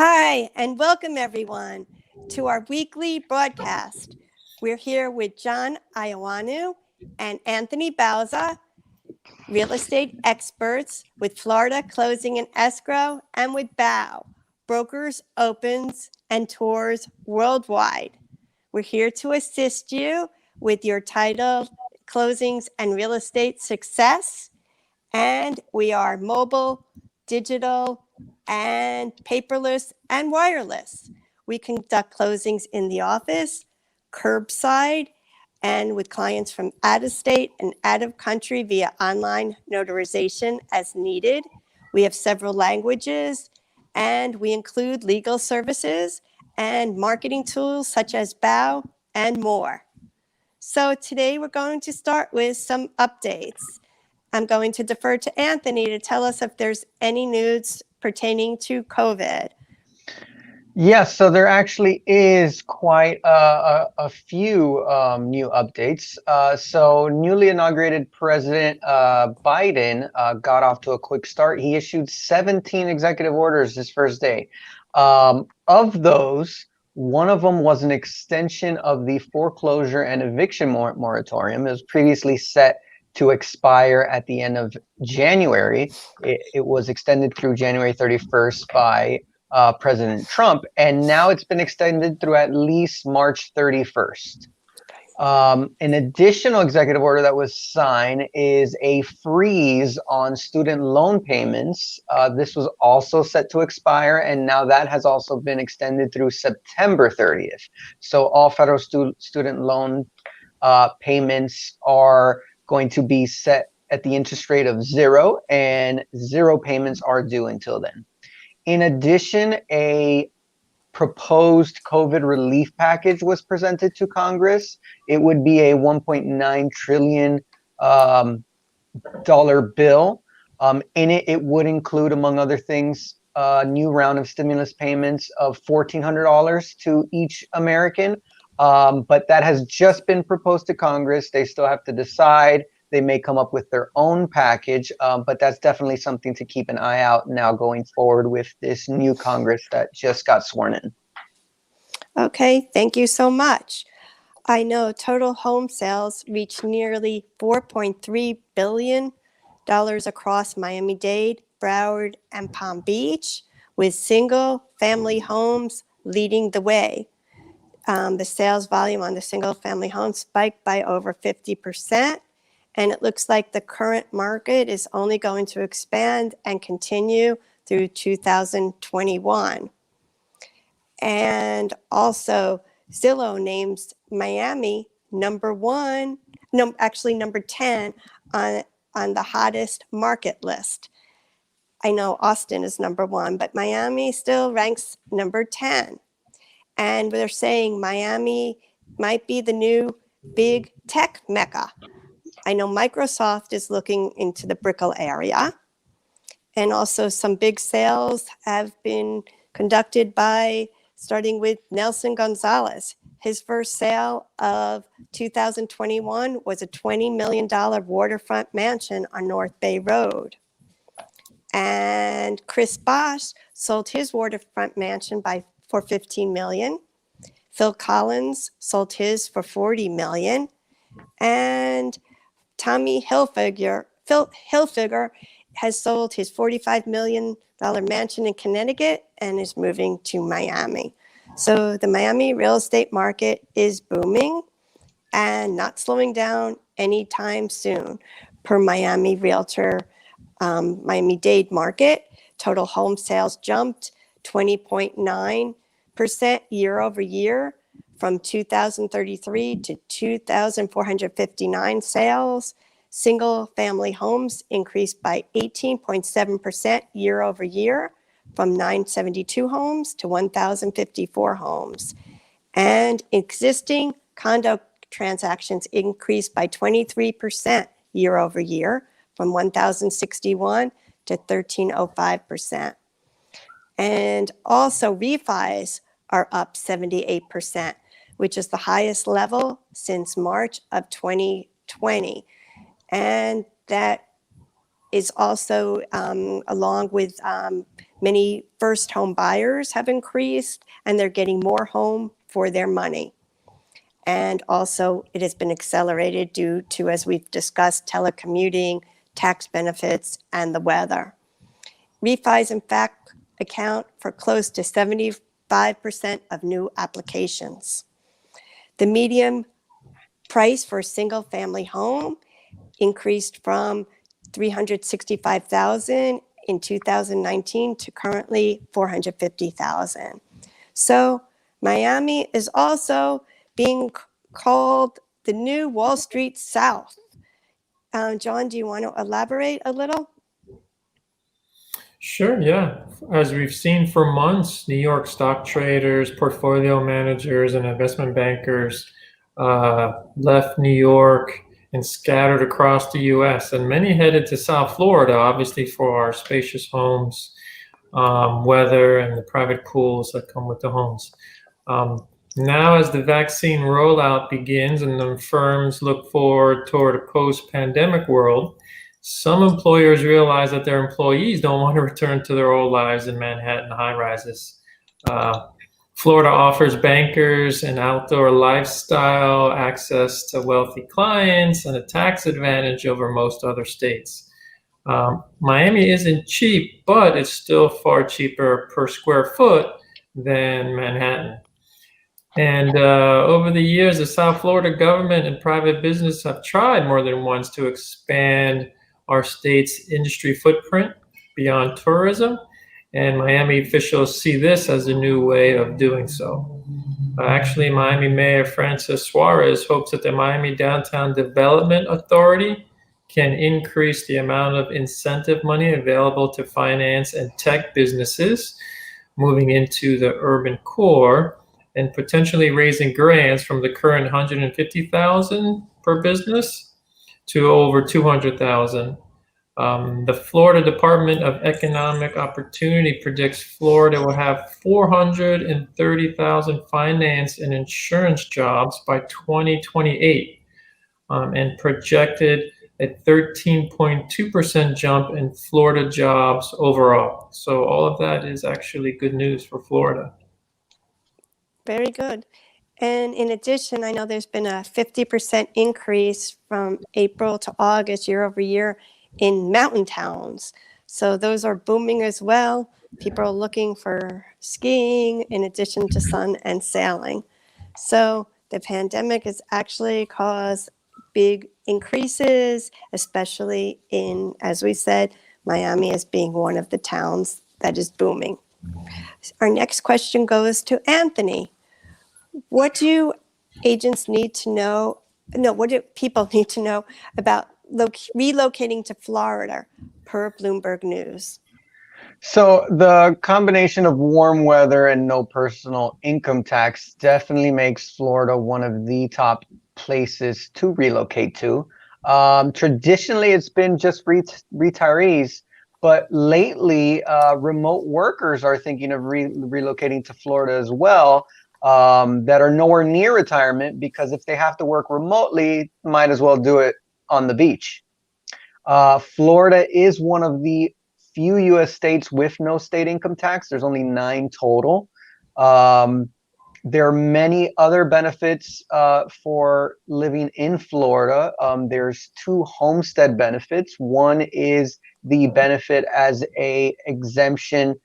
Hi, and welcome everyone to our weekly broadcast. We're here with John Iowanu and Anthony Bauza, real estate experts with Florida Closing and Escrow, and with BOW, brokers, opens, and tours worldwide. We're here to assist you with your title, closings, and real estate success. And we are mobile, digital, and paperless and wireless. We conduct closings in the office, curbside, and with clients from out of state and out of country via online notarization as needed. We have several languages, and we include legal services and marketing tools such as BOW and more. So today we're going to start with some updates. I'm going to defer to Anthony to tell us if there's any news pertaining to COVID. Yes, so there actually is quite a few new updates. So newly inaugurated President Biden got off to a quick start. He issued 17 executive orders his first day. Of those, one of them was an extension of the foreclosure and eviction moratorium. It was previously set to expire at the end of January. It was extended through January 31st by President Trump, and now it's been extended through at least March 31st. An additional executive order that was signed is a freeze on student loan payments. This was also set to expire, and now that has also been extended through September 30th. So all federal student loan payments are going to be set at the interest rate of 0, and 0 payments are due until then. In addition, a proposed COVID relief package was presented to Congress. It would be a $1.9 trillion bill. In it, it would include, among other things, a new round of stimulus payments of $1,400 to each American. But that has just been proposed to Congress. They still have to decide. They may come up with their own package, but that's definitely something to keep an eye out now going forward with this new Congress that just got sworn in. Okay, thank you so much. I know total home sales reached nearly $4.3 billion across Miami-Dade, Broward, and Palm Beach, with single-family homes leading the way. The sales volume on the single-family homes spiked by over 50%. And it looks like the current market is only going to expand and continue through 2021. And also, Zillow names Miami number 10 on the hottest market list. I know Austin is number 1, but Miami still ranks number 10. And they're saying Miami might be the new big tech mecca. I know Microsoft is looking into the Brickell area, and also some big sales have been conducted starting with Nelson Gonzalez. His first sale of 2021 was a $20 million waterfront mansion on North Bay Road. And Chris Bosch sold his waterfront mansion for $15 million. Phil Collins sold his for $40 million. And Tommy Hilfiger has sold his $45 million mansion in Connecticut and is moving to Miami. So the Miami real estate market is booming and not slowing down anytime soon. Per Miami Realtor, Miami-Dade market, total home sales jumped 20.9% year over year, from 2,033 to 2,459 sales. Single-family homes increased by 18.7% year over year, from 972 homes to 1,054 homes. And existing condo transactions increased by 23% year over year, from 1,061 to 1,305%. And also refis are up 78%, which is the highest level since March of 2020. And that is also along with Many first home buyers have increased, and they're getting more home for their money. And also, it has been accelerated due to, as we've discussed, telecommuting, tax benefits, and the weather. Refis, in fact, account for close to 75% of new applications. The median price for a single-family home increased from $365,000 in 2019 to currently $450,000. So Miami is also being called the new Wall Street South. John, do you want to elaborate a little? Sure, yeah. As we've seen for months, New York stock traders, portfolio managers, and investment bankers left New York and scattered across the U.S., and many headed to South Florida, obviously for our spacious homes, weather, and the private pools that come with the homes. Now, as the vaccine rollout begins and the firms look forward toward a post-pandemic world, some employers realize that their employees don't want to return to their old lives in Manhattan high-rises. Florida offers bankers an outdoor lifestyle, access to wealthy clients, and a tax advantage over most other states. Miami isn't cheap, but it's still far cheaper per square foot than Manhattan. And over the years, the South Florida government and private business have tried more than once to expand our state's industry footprint beyond tourism. And Miami officials see this as a new way of doing so. Actually, Miami Mayor Francis Suarez hopes that the Miami Downtown Development Authority can increase the amount of incentive money available to finance and tech businesses moving into the urban core, and potentially raising grants from the current $150,000 per business to over $200,000. The Florida Department of Economic Opportunity predicts Florida will have 430,000 finance and insurance jobs by 2028, and projected a 13.2% jump in Florida jobs overall. So all of that is actually good news for Florida. Very good. And in addition, I know there's been a 50% increase from April to August year over year in mountain towns. So those are booming as well. People are looking for skiing in addition to sun and sailing. So the pandemic has actually caused big increases, especially in, as we said, Miami as being one of the towns that is booming. Our next question goes to Anthony. What do agents need to know? No, what do people need to know about relocating to Florida per Bloomberg News? So the combination of warm weather and no personal income tax definitely makes Florida one of the top places to relocate to. Traditionally, it's been just retirees, but lately, remote workers are thinking of relocating to Florida as well, that are nowhere near retirement, because if they have to work remotely, might as well do it on the beach. Florida is one of the few U.S. states with no state income tax. There's only 9 total. There are many other benefits for living in Florida. There's 2 homestead benefits. One is the benefit as a exemption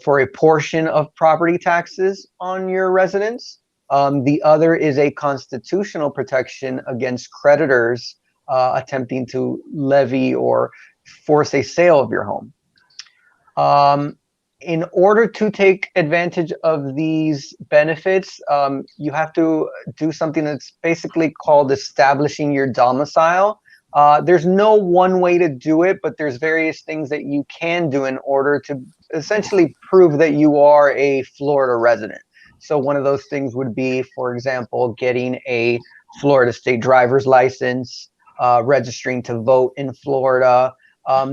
for a portion of property taxes on your residence. The other is a constitutional protection against creditors attempting to levy or force a sale of your home. In order to take advantage of these benefits, you have to do something that's basically called establishing your domicile. There's no one way to do it, but there's various things that you can do in order to essentially prove that you are a Florida resident. So one of those things would be, for example, getting a Florida state driver's license, registering to vote in Florida.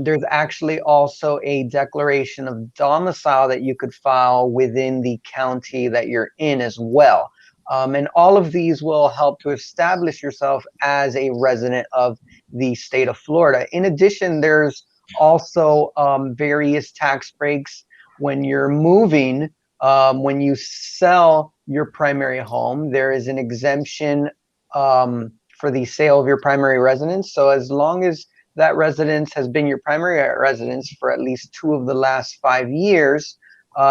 There's actually also a declaration of domicile that you could file within the county that you're in as well. And all of these will help to establish yourself as a resident of the state of Florida. In addition, there's also various tax breaks when you're moving, when you sell your primary home, there is an exemption for the sale of your primary residence. So as long as that residence has been your primary residence for at least 2 of the last 5 years,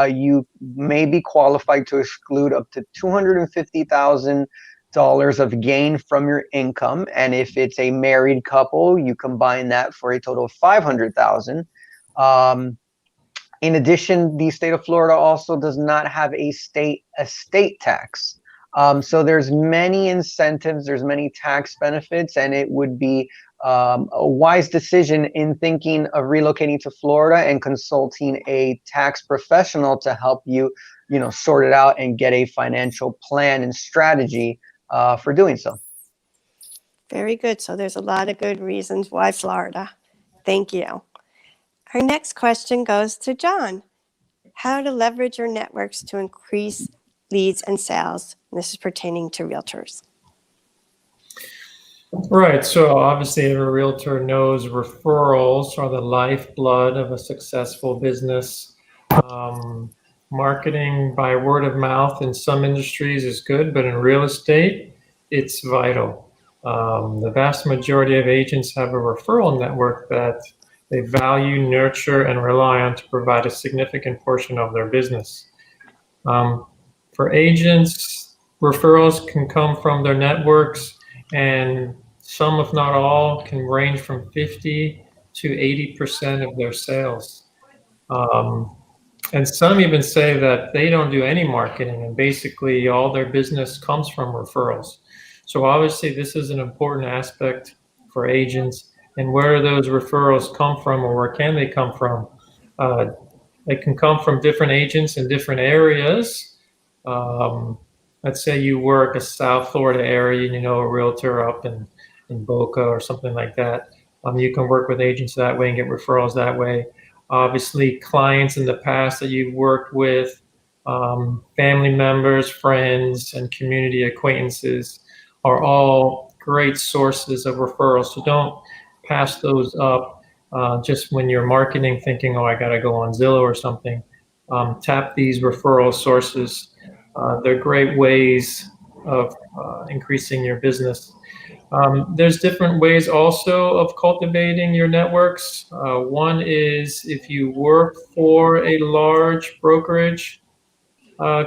you may be qualified to exclude up to $250,000 of gain from your income. And if it's a married couple, you combine that for a total of $500,000. In addition, the state of Florida also does not have a state estate tax. So there's many incentives, there's many tax benefits, and it would be a wise decision in thinking of relocating to Florida and consulting a tax professional to help you, sort it out and get a financial plan and strategy for doing so. Very good. So there's a lot of good reasons why Florida. Thank you. Our next question goes to John. How to leverage your networks to increase leads and sales. And this is pertaining to realtors. Right. So obviously, every realtor knows referrals are the lifeblood of a successful business. Marketing by word of mouth in some industries is good, but in real estate, it's vital. The vast majority of agents have a referral network that they value, nurture, and rely on to provide a significant portion of their business. For agents, referrals can come from their networks, and some, if not all, can range from 50 to 80% of their sales. And some even say that they don't do any marketing, and basically all their business comes from referrals. So obviously this is an important aspect for agents. And where those referrals come from, or where can they come from? They can come from different agents in different areas. Let's say you work a South Florida area and you know a realtor up in Boca or something like that. You can work with agents that way and get referrals that way. Obviously, clients in the past that you've worked with, family members, friends, and community acquaintances are all great sources of referrals. So don't pass those up just when you're marketing thinking, oh, I got to go on Zillow or something. Tap these referral sources. They're great ways of increasing your business. There's different ways also of cultivating your networks. One is if you work for a large brokerage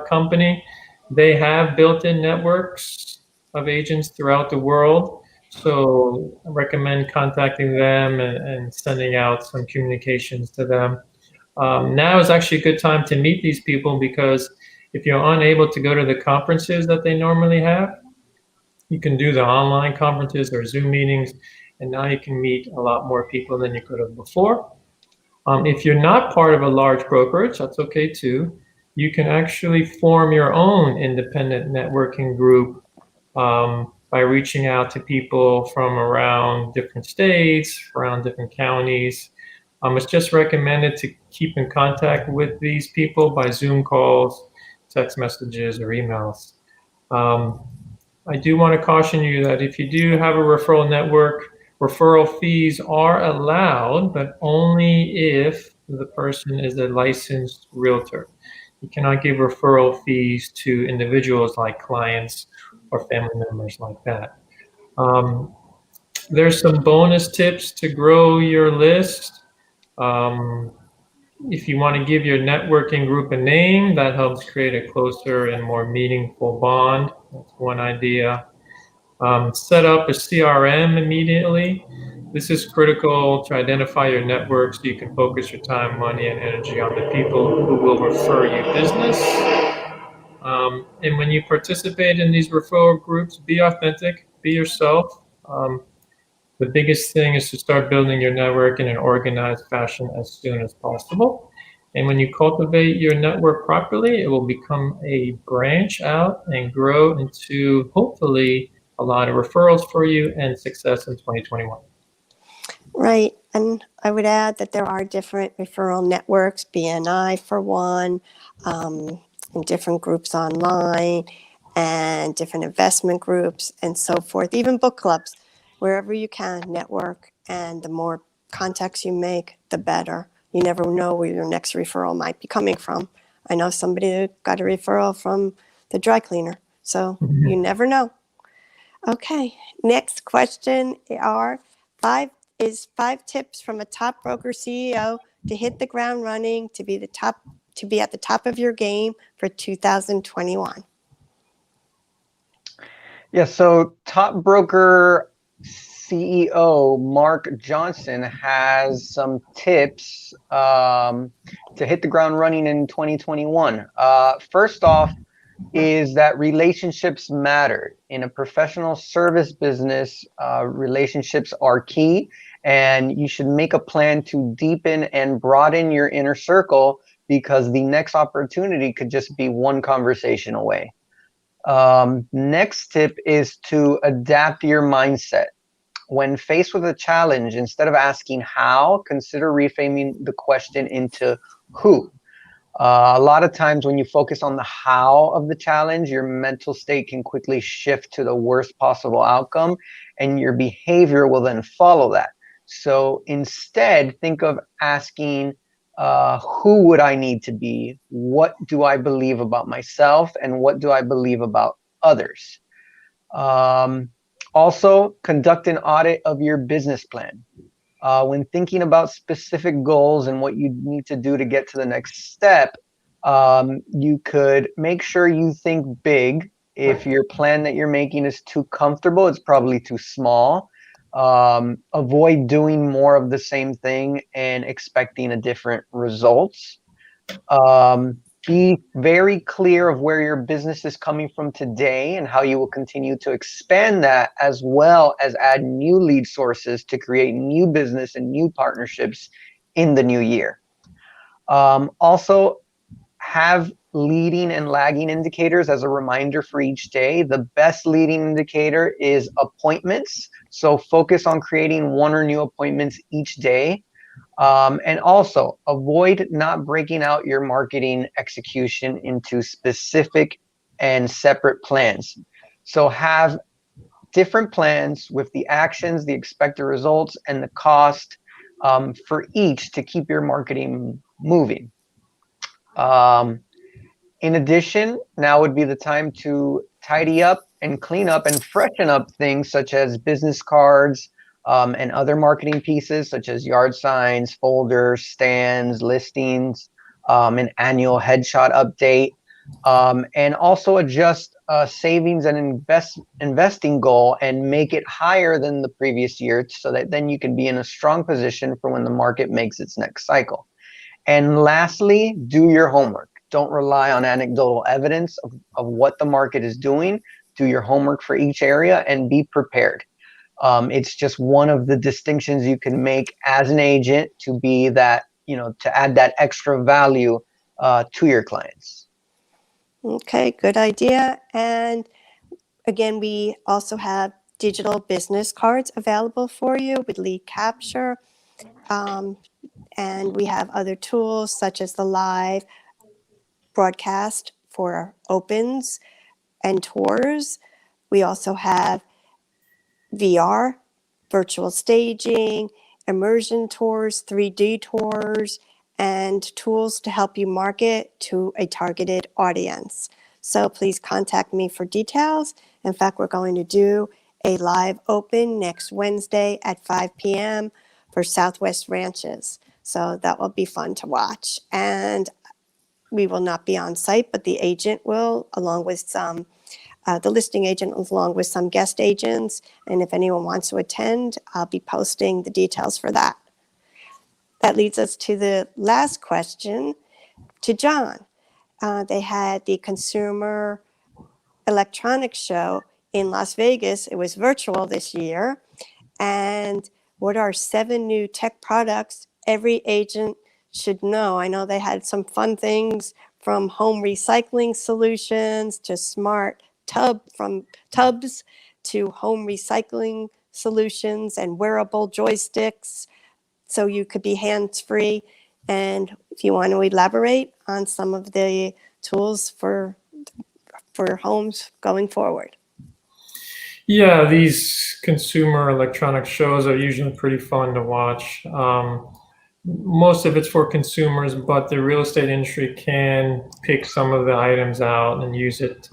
company, they have built-in networks of agents throughout the world. So I recommend contacting them and sending out some communications to them. Now is actually a good time to meet these people, because if you're unable to go to the conferences that they normally have, you can do the online conferences or Zoom meetings, and now you can meet a lot more people than you could have before. If you're not part of a large brokerage, that's okay too. You can actually form your own independent networking group by reaching out to people from around different states, around different counties. It's just recommended to keep in contact with these people by Zoom calls, text messages, or emails. I do want to caution you that if you do have a referral network, referral fees are allowed, but only if the person is a licensed realtor. You cannot give referral fees to individuals like clients or family members like that. There's some bonus tips to grow your list. If you want to give your networking group a name, that helps create a closer and more meaningful bond. That's one idea. Set up a CRM immediately. This is critical to identify your network so you can focus your time, money, and energy on the people who will refer you business. And when you participate in these referral groups, be authentic, be yourself. The biggest thing is to start building your network in an organized fashion as soon as possible. And when you cultivate your network properly, it will become a branch out and grow into, hopefully, a lot of referrals for you and success in 2021. Right. And I would add that there are different referral networks, BNI for one, and different groups online, and different investment groups, and so forth, even book clubs. Wherever you can network, and the more contacts you make, the better. You never know where your next referral might be coming from. I know somebody that got a referral from the dry cleaner, so you never know. Okay, next question are five tips from a top broker CEO to hit the ground running, to be at the top of your game for 2021. Yeah, so top broker CEO Mark Johnson has some tips to hit the ground running in 2021. First off, is that relationships matter. In a professional service business, relationships are key, and you should make a plan to deepen and broaden your inner circle, because the next opportunity could just be one conversation away. Next tip is to adapt your mindset. When faced with a challenge, instead of asking how, consider reframing the question into who. A lot of times when you focus on the how of the challenge, your mental state can quickly shift to the worst possible outcome, and your behavior will then follow that. So instead, think of asking, who would I need to be? What do I believe about myself? And what do I believe about others? Also, conduct an audit of your business plan. When thinking about specific goals and what you need to do to get to the next step, you could make sure you think big. If your plan that you're making is too comfortable, it's probably too small. Avoid doing more of the same thing and expecting a different results. Be very clear of where your business is coming from today and how you will continue to expand that, as well as add new lead sources to create new business and new partnerships in the new year. Also, have leading and lagging indicators as a reminder for each day. The best leading indicator is appointments. So focus on creating one or new appointments each day. And also avoid not breaking out your marketing execution into specific and separate plans. So have different plans with the actions, the expected results, and the cost for each to keep your marketing moving. In addition, now would be the time to tidy up and clean up and freshen up things such as business cards, and other marketing pieces such as yard signs, folders, stands, listings, an annual headshot update, and also adjust savings and investing goal and make it higher than the previous year, so that then you can be in a strong position for when the market makes its next cycle. And lastly, do your homework. Don't rely on anecdotal evidence of what the market is doing. Do your homework for each area and be prepared. It's just one of the distinctions you can make as an agent, to be that, to add that extra value to your clients. Okay, good idea. And again, we also have digital business cards available for you with lead capture. And we have other tools such as the live broadcast for opens and tours. We also have VR, virtual staging, immersion tours, 3D tours, and tools to help you market to a targeted audience. So please contact me for details. In fact, we're going to do a live open next Wednesday at 5 p.m. for Southwest Ranches. So that will be fun to watch. And we will not be on site, but the agent will, along with some the listing agent, along with some guest agents. And if anyone wants to attend, I'll be posting the details for that. That leads us to the last question to John. They had the Consumer Electronics Show in Las Vegas. It was virtual this year. And what are 7 new tech products every agent should know? I know they had some fun things, from home recycling solutions to smart tubs to home recycling solutions and wearable joysticks, so you could be hands-free. And if you want to elaborate on some of the tools for homes going forward. Yeah, these consumer electronic shows are usually pretty fun to watch. most of it's for consumers, but the real estate industry can pick some of the items out and use it.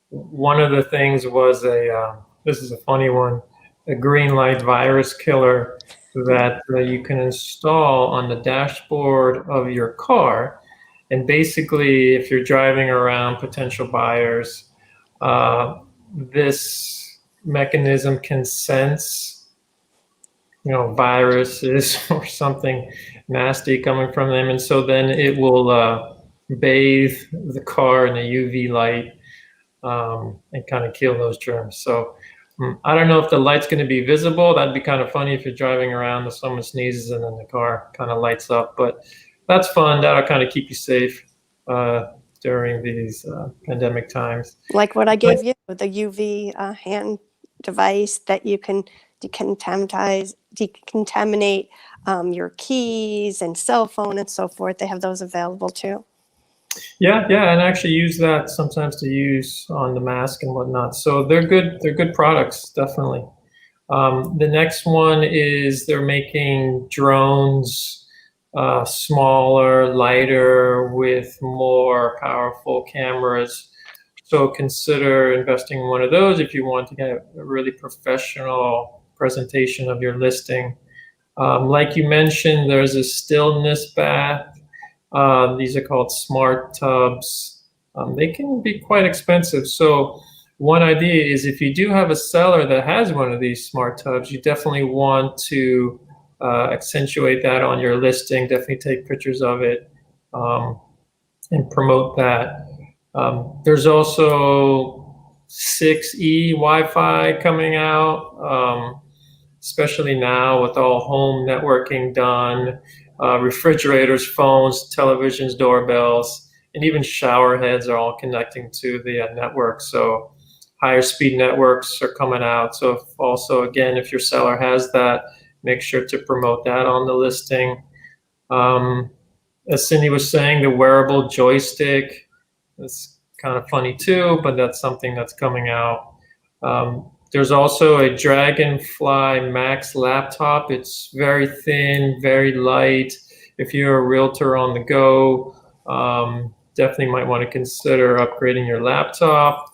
One of the things was this is a funny one, a green light virus killer that you can install on the dashboard of your car. And basically, if you're driving around potential buyers, this mechanism can sense, viruses or something nasty coming from them. And so then it will bathe the car in a UV light and kind of kill those germs. So I don't know if the light's going to be visible. That'd be kind of funny if you're driving around and someone sneezes and then the car kind of lights up. But that's fun. That'll kind of keep you safe during these pandemic times. Like what I gave you, the UV hand device that you can decontaminate your keys and cell phone and so forth. They have those available too. Yeah, and I actually use that sometimes to use on the mask and whatnot. So they're good. They're good products, definitely. The next one is they're making drones smaller, lighter, with more powerful cameras. So consider investing in one of those if you want to get a really professional presentation of your listing. Like you mentioned, there's a stillness bath. These are called smart tubs. They can be quite expensive. So one idea is if you do have a seller that has one of these smart tubs, you definitely want to accentuate that on your listing, definitely take pictures of it and promote that. There's also 6E Wi-Fi coming out, especially now with all home networking done. Refrigerators, phones, televisions, doorbells, and even shower heads are all connecting to the network. So higher speed networks are coming out. So if your seller has that, make sure to promote that on the listing. As Cindy was saying, the wearable joystick is kind of funny too, but that's something that's coming out. There's also a Dragonfly Max laptop. It's very thin, very light. If you're a realtor on the go, definitely might want to consider upgrading your laptop.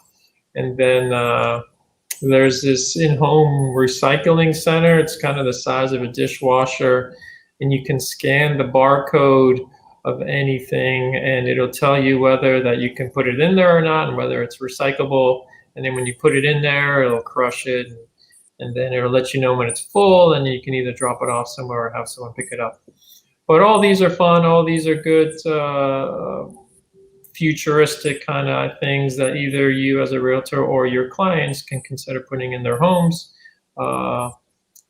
And then there's this in-home recycling center. It's kind of the size of a dishwasher, and you can scan the barcode of anything, and it'll tell you whether that you can put it in there or not, and whether it's recyclable. And then when you put it in there, it'll crush it, and then it'll let you know when it's full, and you can either drop it off somewhere or have someone pick it up. But all these are fun. All these are good futuristic kind of things that either you as a realtor or your clients can consider putting in their homes. And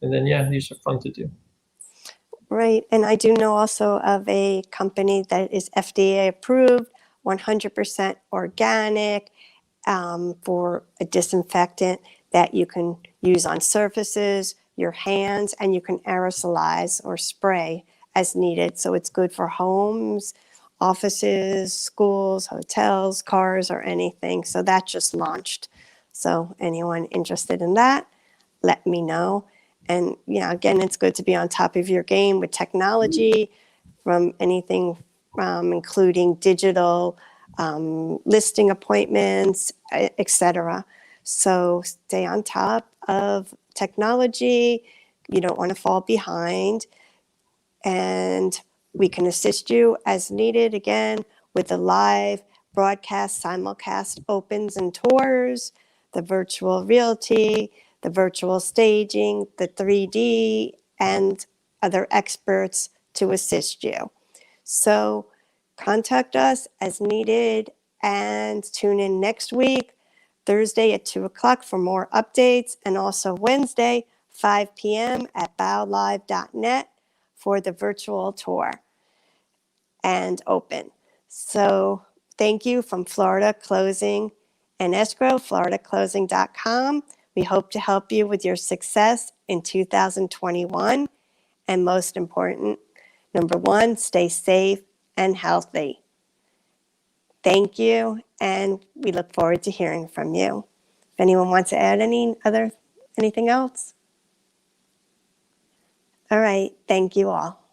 then, these are fun to do. Right. And I do know also of a company that is FDA approved, 100% organic, for a disinfectant that you can use on surfaces, your hands, and you can aerosolize or spray as needed. So it's good for homes, offices, schools, hotels, cars, or anything. So that just launched. So anyone interested in that, let me know. And again, it's good to be on top of your game with technology, from anything including digital listing appointments, etc. So stay on top of technology. You don't want to fall behind. And we can assist you as needed, again, with the live broadcast, simulcast opens and tours, the virtual realty, the virtual staging, the 3D, and other experts to assist you. So contact us as needed and tune in next week, Thursday at 2 o'clock for more updates, and also Wednesday, 5 p.m. at bowlive.net for the virtual tour and open. So thank you from Florida Closing and Escrow, floridaclosing.com. We hope to help you with your success in 2021. And most important, number one, stay safe and healthy. Thank you, and we look forward to hearing from you. If anyone wants to add anything else? All right, thank you all.